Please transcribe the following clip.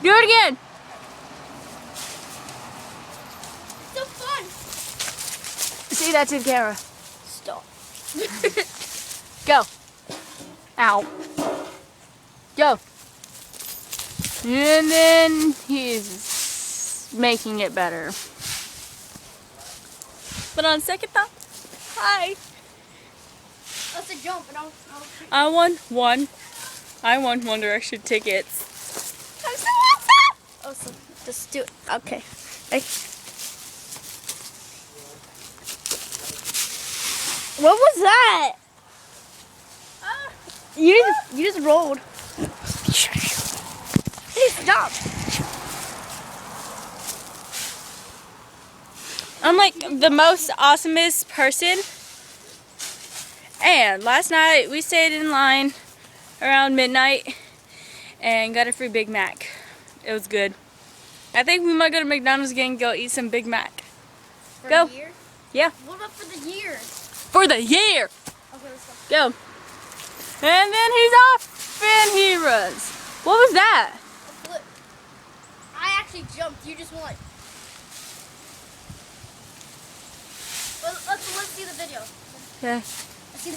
Do it again. So fun. See, that's in camera. Stop. Go. Ow. Go. And then he's making it better. But on second thought, hi. That's a jump, and I won One Direction tickets. I'm so awesome. Oh, so just do it. Okay. Hey. What was that? You just rolled. Hey, stop. I'm like the most awesomest person. And last night we stayed in line around midnight and got a free Big Mac. It was good. I think we might go to McDonald's again and go eat some Big Mac. For Go. the year? Yeah. What about for the year? For the year. Okay, let's go. Go. And then he's off and he runs. What was that? A flip. I actually jumped. You just won. Let's see the video. Okay. Let's see the